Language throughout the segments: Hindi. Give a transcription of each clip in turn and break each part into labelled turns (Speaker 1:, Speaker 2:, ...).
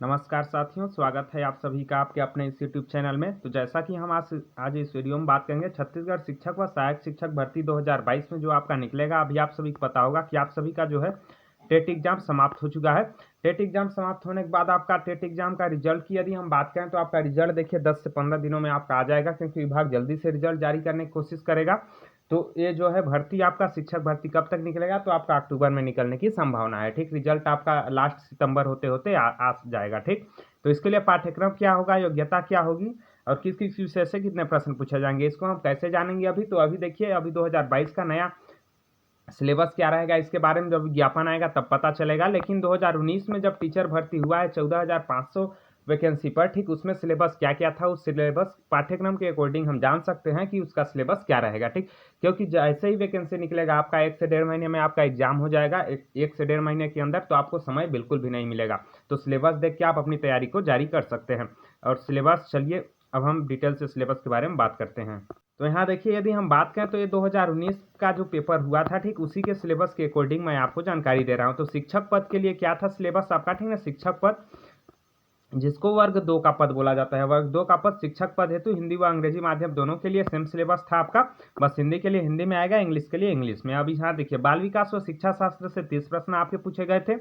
Speaker 1: नमस्कार साथियों, स्वागत है आप सभी का आपके अपने इस यूट्यूब चैनल में। तो जैसा कि हम आज इस वीडियो में बात करेंगे छत्तीसगढ़ शिक्षक व सहायक शिक्षक भर्ती 2022 में जो आपका निकलेगा। अभी आप सभी को पता होगा कि आप सभी का जो है टेट एग्जाम समाप्त हो चुका है। टेट एग्जाम समाप्त होने के बाद आपका टेट एग्जाम का रिजल्ट की यदि हम बात करें तो आपका रिजल्ट देखिए 10 से 15 दिनों में आपका आ जाएगा, क्योंकि विभाग जल्दी से रिजल्ट जारी करने की कोशिश करेगा। तो ये जो है भर्ती आपका शिक्षक भर्ती कब तक निकलेगा, तो आपका अक्टूबर में निकलने की संभावना है। ठीक, रिजल्ट आपका लास्ट सितंबर होते होते आ जाएगा। ठीक, तो इसके लिए पाठ्यक्रम क्या होगा, योग्यता क्या होगी और किस किस विषय से कितने प्रश्न पूछे जाएंगे, इसको हम कैसे जानेंगे। अभी देखिए, अभी 2022 का नया सिलेबस क्या रहेगा इसके बारे में जब विज्ञापन आएगा तब पता चलेगा। लेकिन 2019 में जब टीचर भर्ती हुआ है 14,500 वैकेंसी पर, ठीक, उसमें सिलेबस क्या क्या था, उस सिलेबस पाठ्यक्रम के अकॉर्डिंग हम जान सकते हैं कि उसका सिलेबस क्या रहेगा। ठीक, क्योंकि जैसे ही वैकेंसी निकलेगा आपका 1 से 1.5 महीने में आपका एग्जाम हो जाएगा। एक से 1.5 महीने के अंदर तो आपको समय बिल्कुल भी नहीं मिलेगा। तो सिलेबस देख के आप अपनी तैयारी को जारी कर सकते हैं। और सिलेबस, चलिए अब हम डिटेल से सिलेबस के बारे में बात करते हैं। तो यहाँ देखिए, यदि हम बात करें तो ये 2019 का जो पेपर हुआ था, ठीक, उसी के सिलेबस के अकॉर्डिंग मैं आपको जानकारी दे रहा हूँ। तो शिक्षक पद के लिए क्या था सिलेबस आपका, ठीक है, शिक्षक पद जिसको वर्ग 2 का पद बोला जाता है। वर्ग 2 का पद शिक्षक पद हेतु हिंदी व अंग्रेजी माध्यम दोनों के लिए सेम सिलेबस था आपका। बस हिंदी के लिए हिंदी में आएगा, इंग्लिश के लिए इंग्लिश में। अब यहाँ देखिए, बाल विकास व शिक्षा शास्त्र से 30 प्रश्न आपके पूछे गए थे।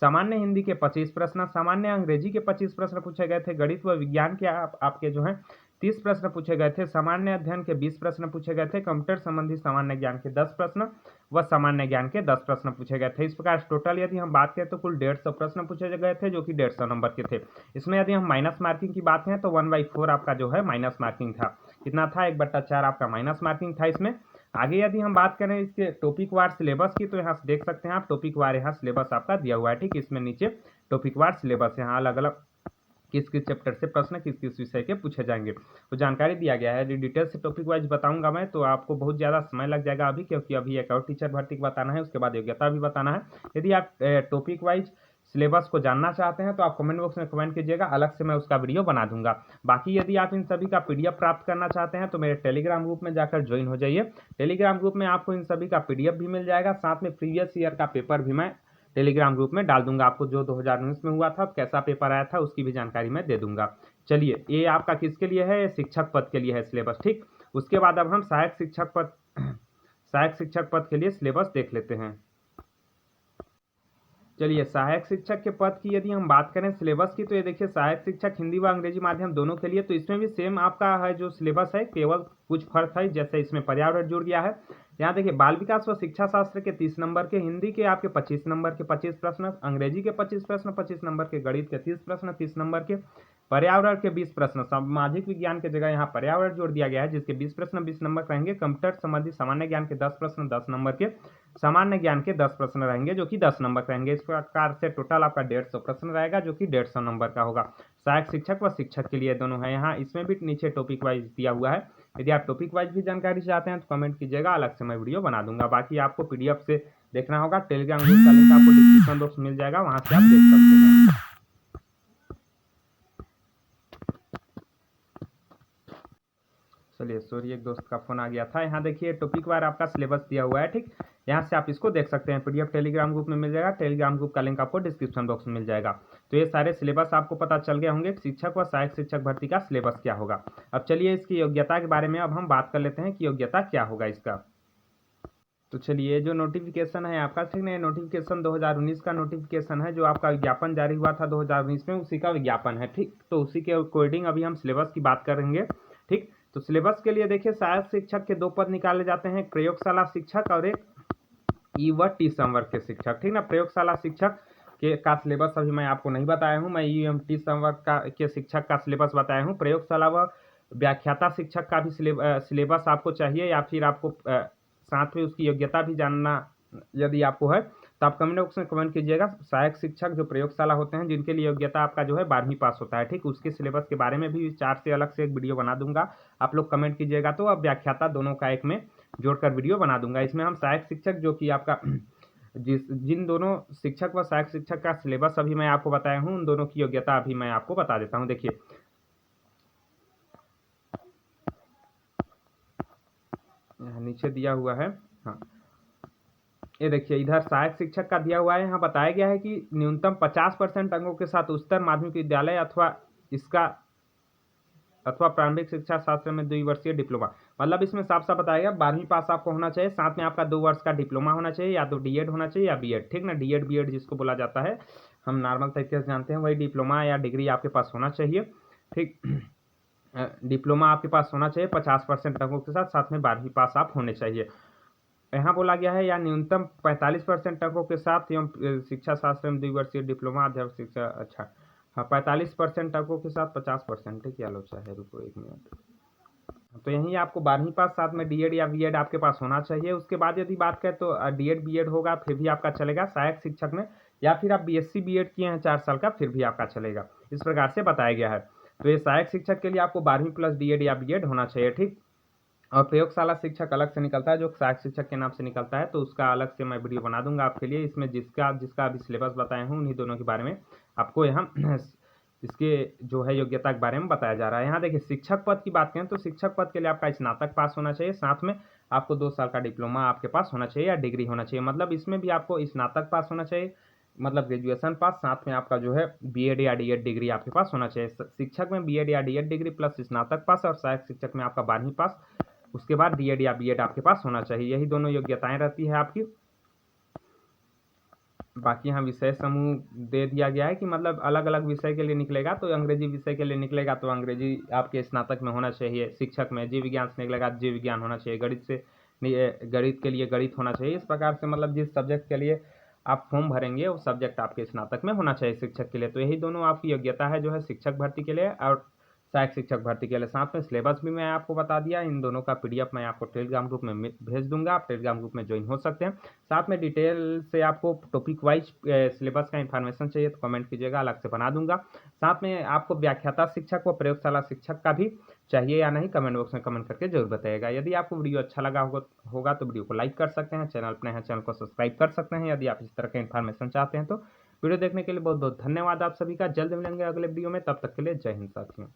Speaker 1: सामान्य हिंदी के 25 प्रश्न, सामान्य अंग्रेजी के 25 प्रश्न पूछे गए थे। गणित व विज्ञान के आपके जो है 30 प्रश्न पूछे गए थे। सामान्य अध्ययन के 20 प्रश्न पूछे गए थे। कंप्यूटर संबंधी सामान्य ज्ञान के 10 प्रश्न व सामान्य ज्ञान के 10 प्रश्न पूछे गए थे। इस प्रकार टोटल यदि हम बात करें तो कुल 150 प्रश्न पूछे गए थे, जो कि 150 नंबर के थे। इसमें यदि हम माइनस मार्किंग की बात करें तो 1/4 आपका जो है माइनस मार्किंग था। कितना था, 1/4 आपका माइनस मार्किंग था इसमें। आगे यदि हम बात करें इसके टॉपिक वार सिलेबस की, तो यहाँ से देख सकते हैं आप टॉपिक वार यहाँ सिलेबस आपका दिया हुआ है। ठीक, इसमें नीचे टॉपिक वार सिलेबस यहाँ अलग अलग किस किस चैप्टर से प्रश्न किस किस विषय के पूछे जाएंगे तो जानकारी दिया गया है। यदि डिटेल से टॉपिक वाइज बताऊंगा मैं तो आपको बहुत ज़्यादा समय लग जाएगा अभी, क्योंकि अभी एक और टीचर भर्ती को बताना है, उसके बाद योग्यता भी बताना है। यदि आप टॉपिक वाइज सिलेबस को जानना चाहते हैं तो आप कमेंट बॉक्स में कमेंट कीजिएगा, अलग से मैं उसका वीडियो बना दूंगा। बाकी यदि आप इन सभी का पीडीएफ प्राप्त करना चाहते हैं तो मेरे टेलीग्राम ग्रुप में जाकर ज्वाइन हो जाइए। टेलीग्राम ग्रुप में आपको इन सभी का पीडीएफ भी मिल जाएगा, साथ में प्रीवियस ईयर का पेपर भी मैं टेलीग्राम ग्रुप में डाल दूंगा। आपको जो 2019 में हुआ था, कैसा पेपर आया था, उसकी भी जानकारी मैं दे दूंगा। चलिए, ये आपका किसके लिए है, शिक्षक पद के लिए है सिलेबस। ठीक, उसके बाद अब हम सहायक शिक्षक पद सहायक शिक्षक पद के लिए सिलेबस देख लेते हैं। चलिए, सहायक शिक्षक के पद की यदि हम बात करें सिलेबस की, तो ये देखिए सहायक शिक्षक हिंदी व अंग्रेजी माध्यम दोनों के लिए, तो इसमें भी सेम आपका है जो सिलेबस है, केवल कुछ फर्क है। जैसे इसमें पर्यावरण जुड़ गया है। यहाँ देखिए, बाल विकास व शिक्षा शास्त्र के 30 नंबर के, हिंदी के आपके 25 नंबर के 25 प्रश्न, अंग्रेजी के 25 प्रश्न 25 नंबर के, गणित के 30 प्रश्न 30 नंबर के, पर्यावरण के 20 प्रश्न, सामाजिक विज्ञान की जगह यहाँ पर्यावरण जोड़ दिया गया है, जिसके 20 प्रश्न 20 नंबर रहेंगे। कंप्यूटर संबंधी सामान्य ज्ञान के 10 प्रश्न 10 नंबर के, सामान्य ज्ञान के 10 प्रश्न रहेंगे जो कि 10 नंबर रहेंगे। इस प्रकार से टोटल आपका 150 प्रश्न रहेगा, जो कि 150 नंबर का होगा। सहायक शिक्षक व शिक्षक के लिए दोनों है। यहाँ इसमें भी नीचे टॉपिक वाइज दिया हुआ है। यदि आप टॉपिक वाइज भी जानकारी चाहते हैं तो कमेंट कीजिएगा, अलग से मैं वीडियो बना दूंगा। बाकी आपको पीडीएफ से देखना होगा, टेलीग्राम ग्रुप का लिंक आपको डिस्क्रिप्शन बॉक्स में मिल जाएगा, वहां से आप देख सकते हैं। चलिए, सॉरी, एक दोस्त का फोन आ गया था। यहाँ देखिए टॉपिक वार आपका सिलेबस दिया हुआ है। ठीक, यहाँ से आप इसको देख सकते हैं, पीडीएफ टेलीग्राम ग्रुप में मिल जाएगा। टेलीग्राम ग्रुप का लिंक आपको डिस्क्रिप्शन बॉक्स में मिल जाएगा। तो ये सारे सिलेबस आपको पता चल गए होंगे, शिक्षक व सहायक शिक्षक भर्ती का सिलेबस क्या होगा। अब चलिए इसकी योग्यता के बारे में अब हम बात कर लेते हैं कि योग्यता क्या होगा इसका। तो चलिए, जो नोटिफिकेशन है आपका, ठीक है, नोटिफिकेशन 2019 का नोटिफिकेशन है, जो आपका विज्ञापन जारी हुआ था 2019 में, उसी का विज्ञापन है। ठीक, तो उसी के अकॉर्डिंग अभी हम सिलेबस की बात करेंगे। ठीक, तो सिलेबस के लिए देखिए, सहायक शिक्षक के 2 पद निकाले जाते हैं, प्रयोगशाला शिक्षक और एक ई व टी संवर्ग के शिक्षक। ठीक ना, प्रयोगशाला शिक्षक के का सिलेबस अभी मैं आपको नहीं बताया हूँ, मैं ई एम टी संवर्ग का के शिक्षक का सिलेबस बताया हूँ। प्रयोगशाला व व्याख्याता शिक्षक का भी सिलेबस आपको चाहिए, या फिर आपको साथ में उसकी योग्यता भी जानना यदि आपको है तो आप कमेंट बॉक्स में कमेंट कीजिएगा। सहायक शिक्षक जो प्रयोगशाला होते हैं, जिनके लिए योग्यता आपका जो है 12वीं पास होता है, ठीक, उसके सिलेबस के बारे में भी 4 से अलग से एक वीडियो बना दूंगा। आप लोग कमेंट कीजिएगा तो अब व्याख्याता दोनों का एक में जोड़कर वीडियो बना दूंगा। इसमें हम सहायक शिक्षक जो कि आपका जिन दोनों शिक्षक व सहायक शिक्षक का सिलेबस अभी मैं आपको बताया हूँ, उन दोनों की योग्यता अभी मैं आपको बता देता हूँ। देखिए, यहाँ नीचे दिया हुआ है। हाँ, ये देखिए इधर सहायक शिक्षक का दिया हुआ है, यहाँ बताया गया है कि न्यूनतम 50% अंकों के साथ उच्चतर माध्यमिक विद्यालय अथवा प्रारंभिक शिक्षा शास्त्र में द्विवर्षीय डिप्लोमा। मतलब इसमें साफ साफ बताया गया 12वीं पास आपको होना चाहिए, साथ में आपका 2 वर्ष का डिप्लोमा होना चाहिए, या तो डीएड होना चाहिए या बीएड, ठीक ना, डीएड बीएड जिसको बोला जाता है, हम नॉर्मल तरीके से जानते हैं, वही डिप्लोमा या डिग्री आपके पास होना चाहिए, ठीक। डिप्लोमा आपके पास होना चाहिए 50% अंकों के साथ, साथ में 12वीं पास आप होने चाहिए। यहाँ बोला गया है या न्यूनतम 45% अंकों के साथ एवं शिक्षा शास्त्र में द्विवर्षीय डिप्लोमा अध्यापक शिक्षा, अच्छा हाँ 45% अंकों के साथ 50%, क्या लोचा है, रुको 1 मिनट। तो यहीं आपको 12वीं पास, साथ में डीएड या बीएड आपके पास होना चाहिए। उसके बाद यदि बात करें तो डीएड बीएड होगा फिर भी आपका चलेगा सहायक शिक्षक में, या फिर आप बीएससी बीएड किए हैं 4 साल का फिर भी आपका चलेगा, इस प्रकार से बताया गया है। तो ये सहायक शिक्षक के लिए आपको 12वीं प्लस डीएड या बीएड होना चाहिए, ठीक। और प्रयोगशाला शिक्षक अलग से निकलता है जो सहायक शिक्षक के नाम से निकलता है, तो उसका अलग से मैं वीडियो बना दूंगा आपके लिए, इसमें जिसका अभी सिलेबस बताया हूँ उन्हीं दोनों के बारे में आपको यहाँ इसके जो है योग्यता के बारे में बताया जा रहा है। यहाँ देखिए शिक्षक पद की बात करें तो शिक्षक पद के लिए आपका स्नातक पास होना चाहिए, साथ में आपको 2 साल का डिप्लोमा आपके पास होना चाहिए या डिग्री होना चाहिए। मतलब इसमें भी आपको स्नातक पास होना चाहिए, मतलब ग्रेजुएशन पास, साथ में आपका जो है बीएड या डीएड डिग्री आपके पास होना चाहिए। शिक्षक में बीएड या डीएड डिग्री प्लस स्नातक पास, और सहायक शिक्षक में आपका 12वीं पास, उसके बाद डीएड या बीएड आपके पास होना चाहिए। यही दोनों योग्यताएं रहती है आपकी। बाकी यहाँ विषय समूह दे दिया गया है कि मतलब अलग अलग विषय के लिए निकलेगा, तो अंग्रेजी विषय के लिए निकलेगा तो अंग्रेजी आपके स्नातक में होना चाहिए, शिक्षक में जीव विज्ञान से निकलेगा जीव विज्ञान होना चाहिए, गणित के लिए गणित होना चाहिए। इस प्रकार से मतलब जिस सब्जेक्ट के लिए आप फॉर्म भरेंगे वो सब्जेक्ट आपके स्नातक में होना चाहिए शिक्षक के लिए। तो यही दोनों आपकी योग्यता है जो है शिक्षक भर्ती के लिए और सहायक शिक्षक भर्ती के लिए। साथ में सिलेबस भी मैं आपको बता दिया, इन दोनों का पीडीएफ मैं आपको टेलीग्राम ग्रुप में भेज दूंगा, आप टेलीग्राम ग्रुप में ज्वाइन हो सकते हैं। साथ में डिटेल से आपको टॉपिक वाइज सिलेबस का इन्फॉर्मेशन चाहिए तो कमेंट कीजिएगा, अलग से बना दूंगा। साथ में आपको व्याख्याता शिक्षक व प्रयोगशाला शिक्षक का भी चाहिए या नहीं, कमेंट बॉक्स में कमेंट करके जरूर बताइएगा। यदि आपको वीडियो अच्छा लगा होगा तो वीडियो को लाइक कर सकते हैं, चैनल पर नए हैं चैनल को सब्सक्राइब कर सकते हैं। यदि आप इस तरह के इन्फॉर्मेशन चाहते हैं तो वीडियो देखने के लिए बहुत बहुत धन्यवाद आप सभी का। जल्द मिलेंगे अगले वीडियो में, तब तक के लिए जय हिंद साथियों।